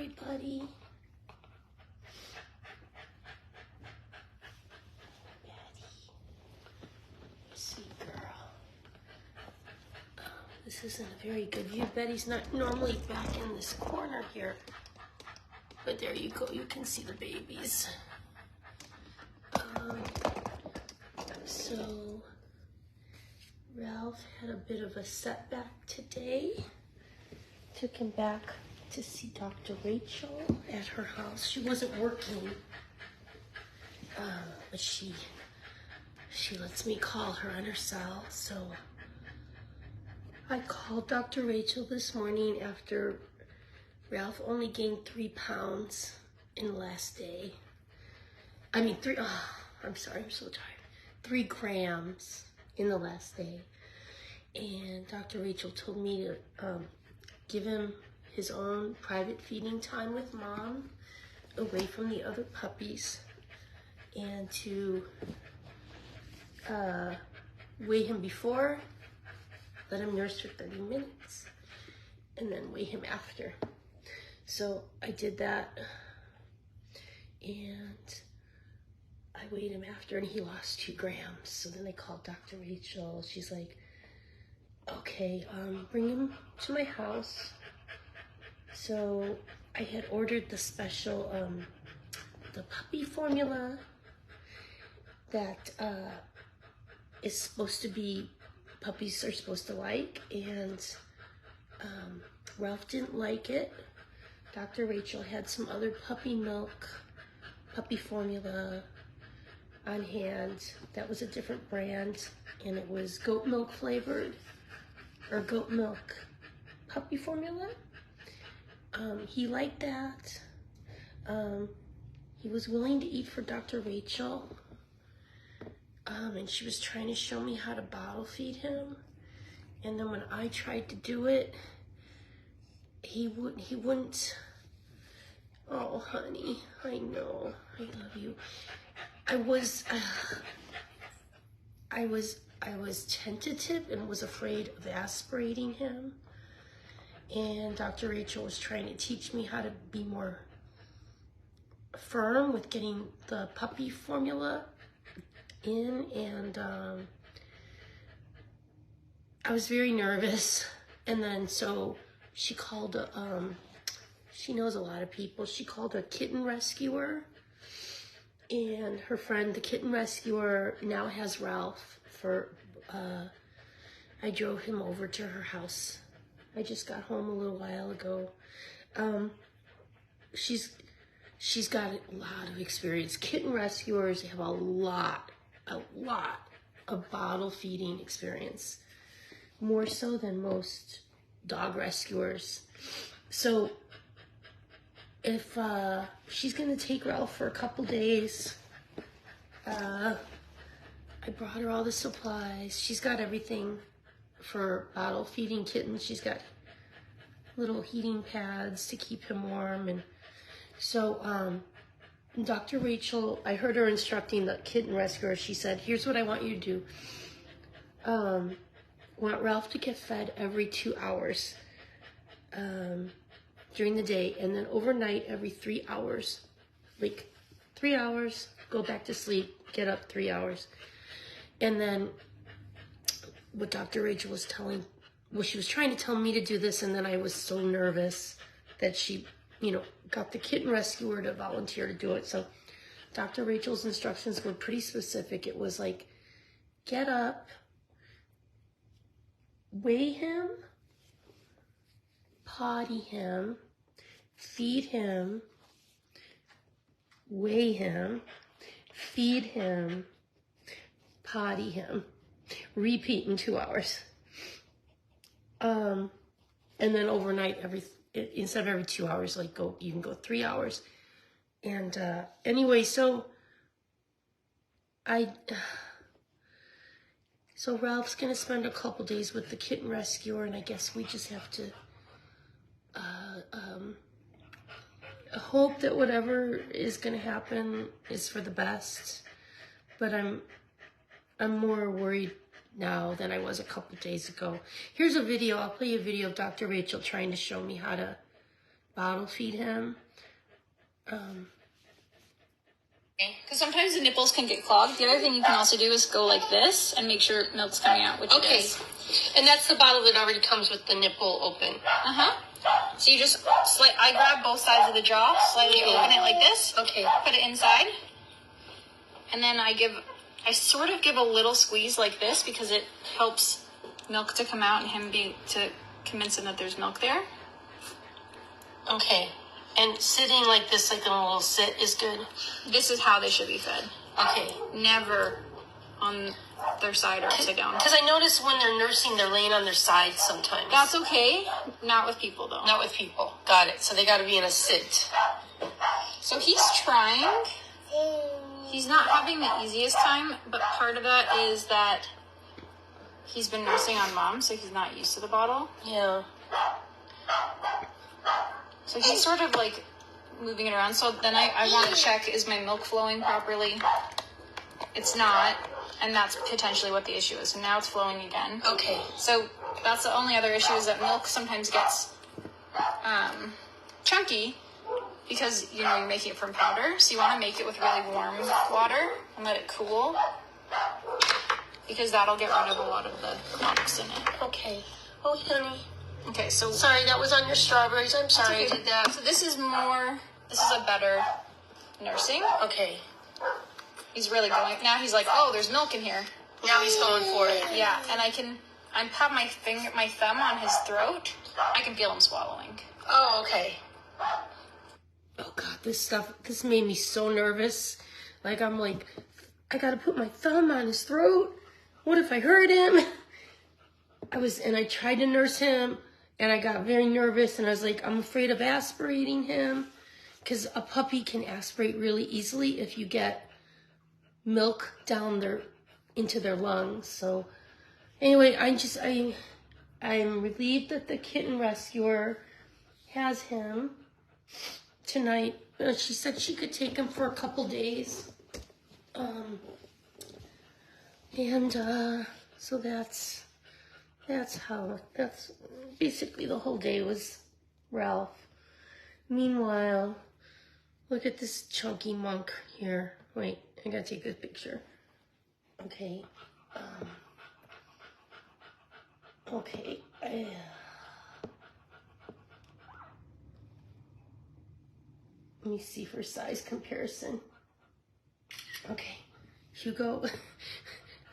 Sorry, buddy. Sweet girl. This isn't a very good view. Betty's not normally back in this corner here. But there you go. You can see the babies. So Ralph had a bit of a setback today. Took him back to see Dr. Rachel at her house. She wasn't working, but she lets me call her on her cell. So I called Dr. Rachel this morning after Ralph only gained 3 pounds in the last day. I mean, I'm sorry, I'm so tired. 3 grams in the last day. And Dr. Rachel told me to give him his own private feeding time with mom, away from the other puppies, and to weigh him before, let him nurse for 30 minutes, and then weigh him after. So I did that, and I weighed him after, and he lost 2 grams. So then I called Dr. Rachel. She's like, okay, bring him to my house. So I had ordered the special, the puppy formula that is supposed to be, puppies are supposed to like, and Ralph didn't like it. Dr. Rachel had some other puppy milk, puppy formula on hand that was a different brand, and it was goat milk flavored, or goat milk puppy formula. He liked that. He was willing to eat for Dr. Rachel, and she was trying to show me how to bottle feed him. And then when I tried to do it, he wouldn't. Oh, honey, I know, I love you. I was tentative and was afraid of aspirating him. And Dr. Rachel was trying to teach me how to be more firm with getting the puppy formula in, and I was very nervous. And then so she called, she knows a lot of people, she called a kitten rescuer, and her friend, the kitten rescuer, now has Ralph. I drove him over to her house. I just got home a little while ago. She's got a lot of experience. Kitten rescuers have a lot of bottle feeding experience, more so than most dog rescuers. So if she's gonna take Ralph for a couple days, I brought her all the supplies. She's got everything for bottle feeding kittens. She's got little heating pads to keep him warm. And so Dr. Rachel, I heard her instructing the kitten rescuer. She said, here's what I want you to do. I want Ralph to get fed every 2 hours during the day, and then overnight every 3 hours. Like 3 hours, go back to sleep, get up 3 hours. And then what Dr. Rachel was telling, well, she was trying to tell me to do this, and then I was so nervous that she, got the kitten rescuer to volunteer to do it. So Dr. Rachel's instructions were pretty specific. It was like, get up, weigh him, potty him, feed him, weigh him, feed him, potty him. Repeat in 2 hours. And then overnight, instead of every 2 hours, like you can go 3 hours. And anyway, so Ralph's gonna spend a couple days with the kitten rescuer, and I guess we just have to hope that whatever is gonna happen is for the best. But I'm more worried now than I was a couple days ago. Here's a video. I'll play you a video of Dr. Rachel trying to show me how to bottle feed him. Because sometimes the nipples can get clogged. The other thing you can also do is go like this and make sure milk's coming out, which it is. And that's the bottle that already comes with the nipple open. So you just, I grab both sides of the jaw, slightly open it like this. Okay. Put it inside. And then I sort of give a little squeeze like this because it helps milk to come out and to convince him that there's milk there. Okay. And sitting like this, like in a little sit, is good. This is how they should be fed. Okay. Never on their side or upside down. Because I notice when they're nursing, they're laying on their side sometimes. That's okay. Not with people, though. Not with people. Got it. So they got to be in a sit. So he's trying. He's not having the easiest time, but part of that is that he's been nursing on mom, so he's not used to the bottle. Yeah. So he's sort of like moving it around. So then I want to check, is my milk flowing properly? It's not, and that's potentially what the issue is. So now it's flowing again. Okay. So that's the only other issue, is that milk sometimes gets chunky because, you're making it from powder. So you want to make it with really warm water and let it cool, because that'll get rid of a lot of the clumps in it. Okay. Oh, honey. Okay, so... Sorry, that was on your strawberries. I'm sorry I did that. So this is a better nursing. Okay. He's really going... Now he's like, oh, there's milk in here. Now he's going for it. Yeah, and I have my thumb on his throat. I can feel him swallowing. Oh, okay. Oh, God, this made me so nervous. I'm like, I gotta put my thumb on his throat. What if I hurt him? I tried to nurse him, and I got very nervous, and I was like, I'm afraid of aspirating him, because a puppy can aspirate really easily if you get milk down into their lungs. So anyway, I'm relieved that the kitten rescuer has him tonight. She said she could take him for a couple days. So that's basically the whole day was Ralph. Meanwhile, look at this chunky monk here. Wait, I gotta take this picture. Okay. Okay. Let me see for size comparison. Okay, Hugo.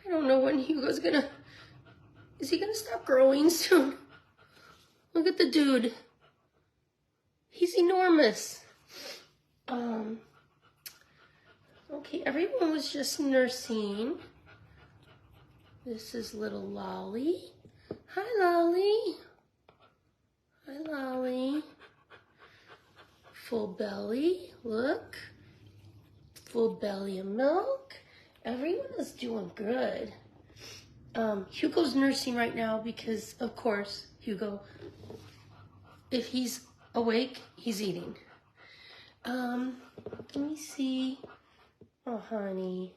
I don't know when Hugo's gonna... Is he gonna stop growing soon? Look at the dude. He's enormous. Okay, everyone was just nursing. This is little Lolly. Hi, Lolly. Hi, Lolly. Full belly, look. Full belly of milk. Everyone is doing good. Hugo's nursing right now because, of course, Hugo, if he's awake, he's eating. Let me see. Oh, honey.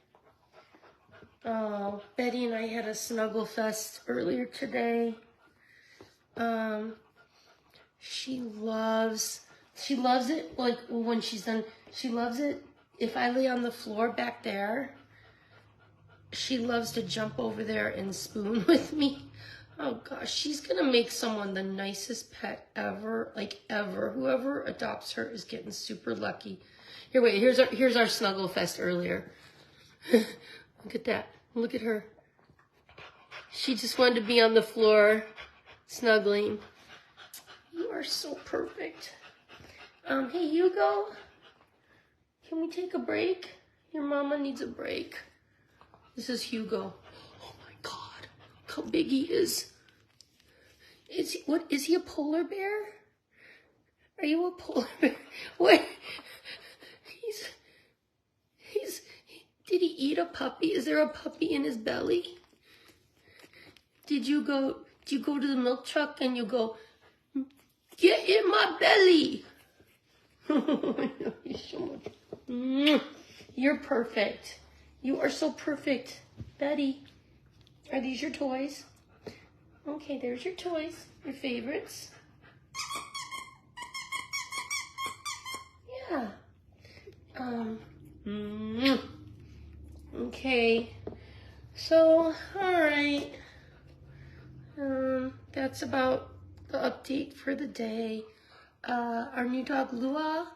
Oh, Betty and I had a snuggle fest earlier today. She loves it, like, when she's done, she loves it. If I lay on the floor back there, she loves to jump over there and spoon with me. Oh gosh, she's gonna make someone the nicest pet ever, like ever. Whoever adopts her is getting super lucky. Here, wait, here's our snuggle fest earlier. Look at that, look at her. She just wanted to be on the floor, snuggling. You are so perfect. Hey Hugo, can we take a break? Your mama needs a break. This is Hugo. Oh my God, look how big he is. Is he a polar bear? Are you a polar bear? What? Did he eat a puppy? Is there a puppy in his belly? Do you go to the milk truck and you go, get in my belly? You're perfect. You are so perfect. Betty, are these your toys? Okay, there's your toys, your favorites. Okay. So, alright. That's about the update for the day. Our new dog Lua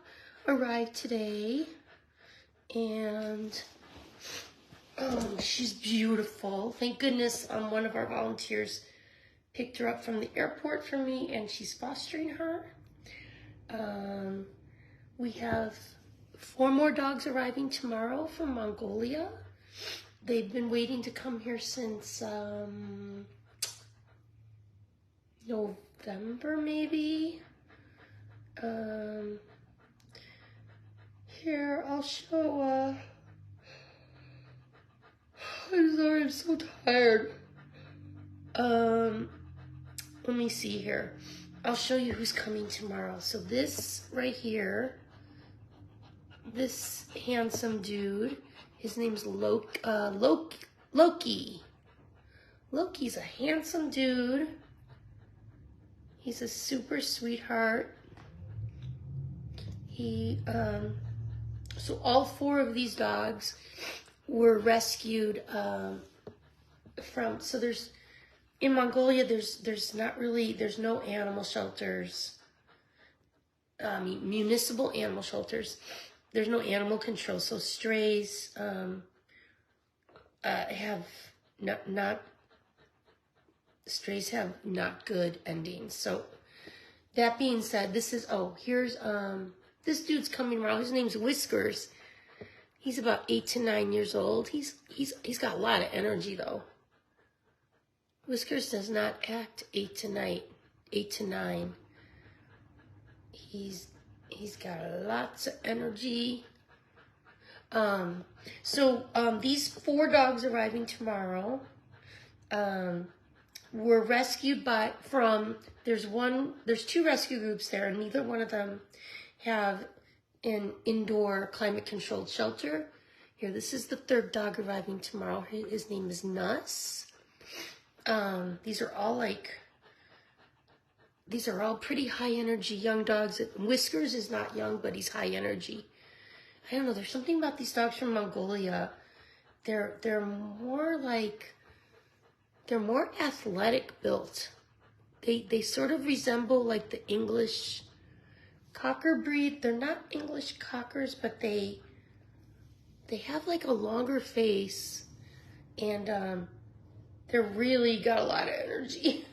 arrived today, and she's beautiful. Thank goodness one of our volunteers picked her up from the airport for me, and she's fostering her. We have 4 more dogs arriving tomorrow from Mongolia. They've been waiting to come here since November, maybe. Here, I'll show, I'm sorry, I'm so tired. Let me see here. I'll show you who's coming tomorrow. So this right here, this handsome dude, his name's Loki. Loki's a handsome dude. He's a super sweetheart. So all 4 of these dogs were rescued from, so in Mongolia, there's no animal shelters, municipal animal shelters. There's no animal control, so strays strays have not good endings. So that being said, here's this dude's coming around. His name's Whiskers. He's about 8 to 9 years old. He's got a lot of energy though. Whiskers does not act 8 to 9. He's got lots of energy. These 4 dogs arriving tomorrow were rescued there's 2 rescue groups there, and neither one of them have an indoor climate controlled shelter. Here, this is the 3rd dog arriving tomorrow. His name is Nuss. These are all pretty high energy young dogs. Whiskers is not young, but he's high energy. I don't know, there's something about these dogs from Mongolia. They're more athletic built. They sort of resemble like the English Cocker breed. They're not English Cockers, but they have like a longer face, and they're really got a lot of energy.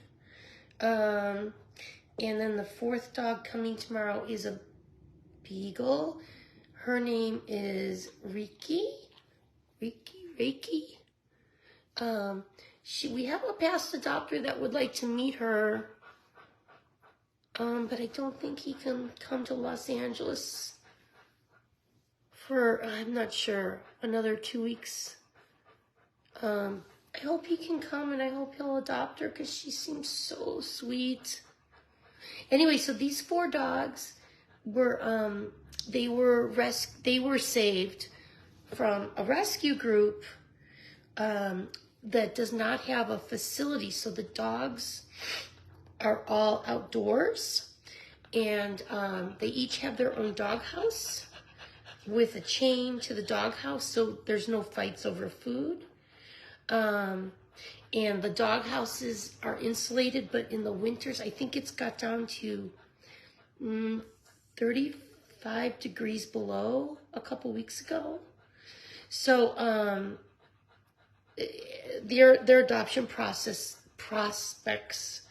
And then the 4th dog coming tomorrow is a beagle. Her name is Reiki. We have a past adopter that would like to meet her, but I don't think he can come to Los Angeles for, I'm not sure, another 2 weeks. I hope he can come, and I hope he'll adopt her because she seems so sweet. Anyway, so these 4 dogs were they were saved from a rescue group that does not have a facility. So the dogs are all outdoors, and they each have their own doghouse with a chain to the doghouse, so there's no fights over food. And the dog houses are insulated, but in the winters, I think it's got down to 35 degrees below a couple weeks ago. So their adoption prospects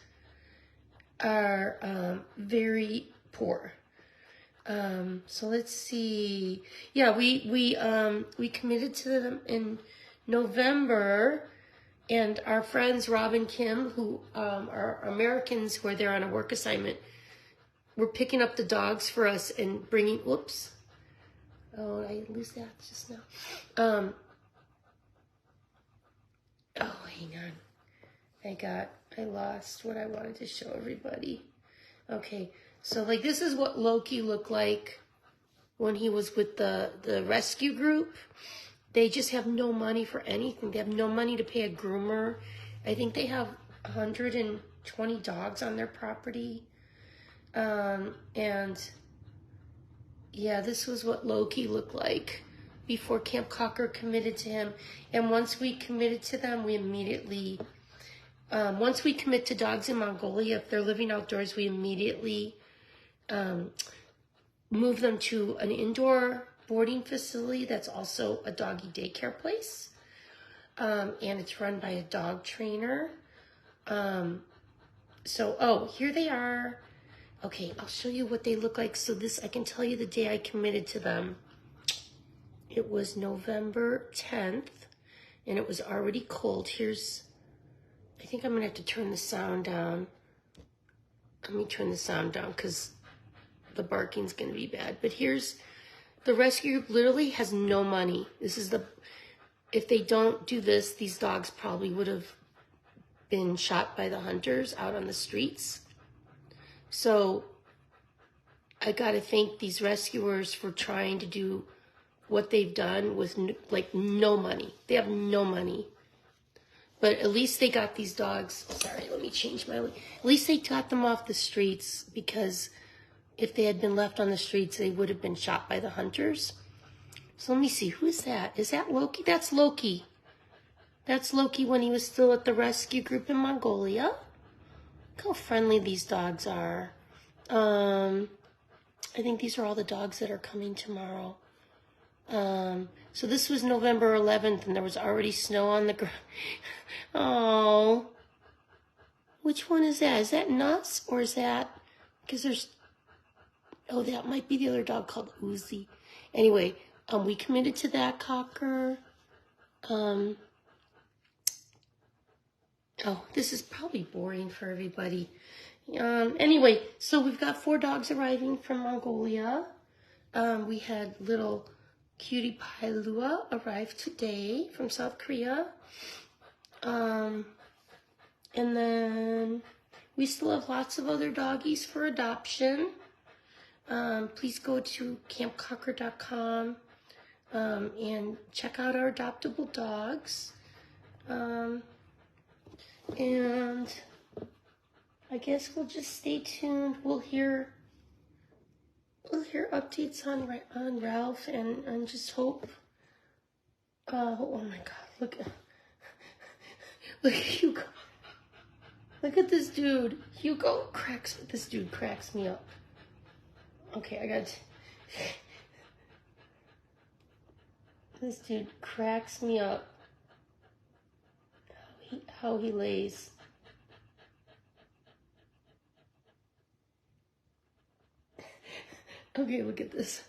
are very poor. So let's see. Yeah, we committed to them in November, and our friends Rob and Kim, who are Americans who are there on a work assignment, were picking up the dogs for us and bringing. Whoops! Oh, I lose that just now. Oh, hang on. I lost what I wanted to show everybody. Okay, so like this is what Loki looked like when he was with the rescue group. They just have no money for anything. They have no money to pay a groomer. I think they have 120 dogs on their property. And yeah, this was what Loki looked like before Camp Cocker committed to him. And once we committed to them, we immediately, once we commit to dogs in Mongolia, if they're living outdoors, we immediately move them to an indoor boarding facility that's also a doggy daycare place. And it's run by a dog trainer. So, here they are. Okay, I'll show you what they look like. So this, I can tell you the day I committed to them. It was November 10th, and it was already cold. Here's, I think I'm going to have to turn the sound down. Let me turn the sound down because the barking's going to be bad. But here's, the rescue group literally has no money. This is the, if they don't do this, these dogs probably would have been shot by the hunters out on the streets. So I got to thank these rescuers for trying to do what they've done with like no money. They have no money. But at least they got these dogs. Sorry, let me change my... At least they got them off the streets, because if they had been left on the streets, they would have been shot by the hunters. So let me see. Who is that? Is that Loki? That's Loki. That's Loki when he was still at the rescue group in Mongolia. Look how friendly these dogs are. I think these are all the dogs that are coming tomorrow. So this was November 11th, and there was already snow on the ground. Oh. Which one is that? Is that Nuts, or is that... Because there's... Oh, that might be the other dog called Uzi. Anyway, we committed to that cocker. Oh, this is probably boring for everybody. Anyway, so we've got 4 dogs arriving from Mongolia. We had little Cutie Pie Lua arrive today from South Korea. And then we still have lots of other doggies for adoption. Please go to campcocker.com and check out our adoptable dogs. And I guess we'll just stay tuned. We'll hear updates on Ralph, and just hope. Oh my God! Look at Hugo. Look at this dude. Hugo cracks. This dude cracks me up. Okay, I got. This dude cracks me up. How he lays. Okay, look at this.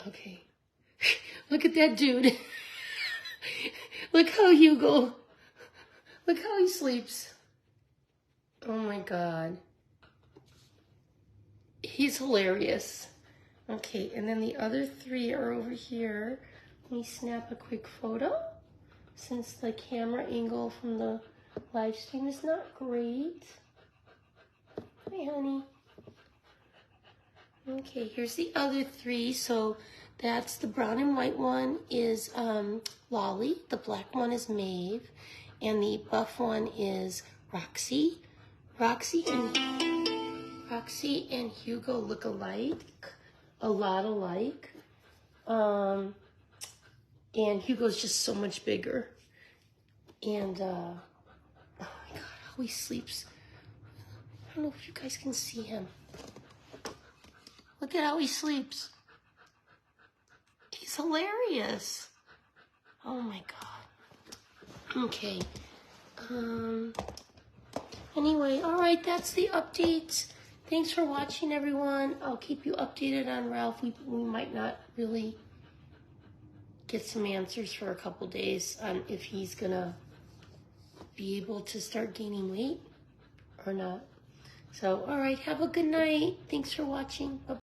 Okay. Look at that dude. Look how Hugo. Look how he sleeps. Oh my God. He's hilarious. Okay, and then the other 3 are over here. Let me snap a quick photo, since the camera angle from the live stream is not great. Hi, honey. Okay, here's the other 3. So that's the brown and white one is Lolly. The black one is Maeve. And the buff one is Roxy. Roxy and Hugo look alike. A lot alike. And Hugo's just so much bigger. And, oh my God, how he sleeps. I don't know if you guys can see him. Look at how he sleeps. He's hilarious. Oh my God. Okay. Anyway, all right, that's the update. Thanks for watching, everyone. I'll keep you updated on Ralph. We might not really get some answers for a couple days on if he's gonna be able to start gaining weight or not. So, all right, have a good night. Thanks for watching. Bye-bye.